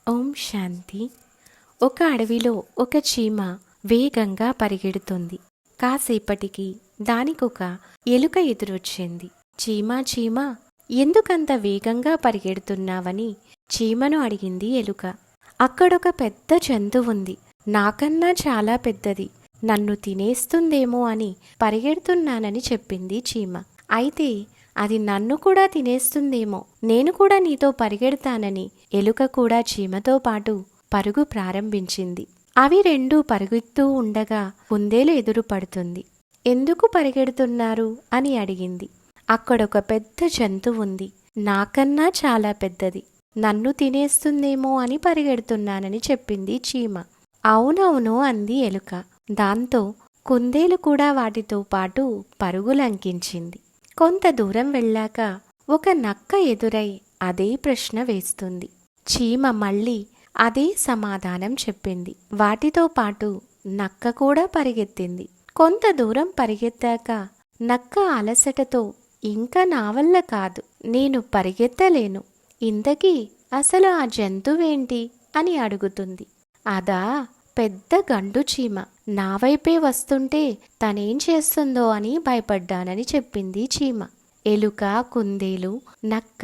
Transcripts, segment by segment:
ఓం శాంతి. ఒక అడవిలో ఒక చీమ వేగంగా పరిగెడుతుంది. కాసేపటికి దానికొక ఎలుక ఎదురొచ్చింది. చీమా చీమా, ఎందుకంత వేగంగా పరిగెడుతున్నావని చీమను అడిగింది ఎలుక. అక్కడొక పెద్ద జంతువుంది, నాకన్నా చాలా పెద్దది, నన్ను తినేస్తుందేమో అని పరిగెడుతున్నానని చెప్పింది చీమ. అయితే అది నన్ను కూడా తినేస్తుందేమో, నేను కూడా నీతో పరిగెడతానని ఎలుక కూడా చీమతో పాటు పరుగు ప్రారంభించింది. అవి రెండూ పరుగుతూ ఉండగా కుందేలు ఎదురు పడుతుంది. ఎందుకు పరిగెడుతున్నారు అని అడిగింది. అక్కడొక పెద్ద జంతువుంది, నాకన్నా చాలా పెద్దది, నన్ను తినేస్తుందేమో అని పరిగెడుతున్నానని చెప్పింది చీమ. అవునవును అంది ఎలుక. దాంతో కుందేలు కూడా వాటితో పాటు పరుగులంకించింది. కొంత దూరం వెళ్ళాక ఒక నక్క ఎదురై అదే ప్రశ్న వేస్తుంది. చీమ మళ్ళీ అదే సమాధానం చెప్పింది. వాటితో పాటు నక్క కూడా పరిగెత్తింది. కొంత దూరం పరిగెత్తాక నక్క అలసటతో ఇంకా నా వల్ల కాదు, నేను పరిగెత్తలేను, ఇంతకీ అసలు ఆ జంతువేంటి అని అడుగుతుంది. అదా పెద్ద గండు చీమ, నా వైపే వస్తుంటే తనేం చేస్తుందో అని భయపడ్డానని చెప్పింది చీమ. ఎలుక, కుందేలు, నక్క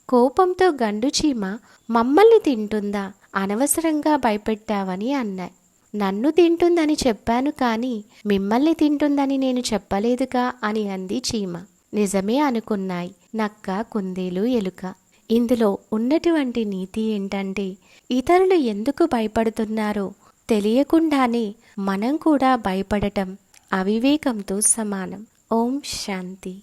కోపంతో గండు చీమ మమ్మల్ని తింటుందా, అనవసరంగా భయపెట్టావని అన్నాయి. నన్ను తింటుందని చెప్పాను కానీ మిమ్మల్ని తింటుందని నేను చెప్పలేదుగా అని అంది చీమ. నిజమే అనుకున్నాయి నక్క, కుందేలు, ఎలుక. ఇందులో ఉన్నటువంటి నీతి ఏంటంటే, ఇతరులు ఎందుకు భయపడుతున్నారో తెలియకుండానే మనం కూడా భయపడటం అవివేకంతో సమానం. ఓం శాంతి.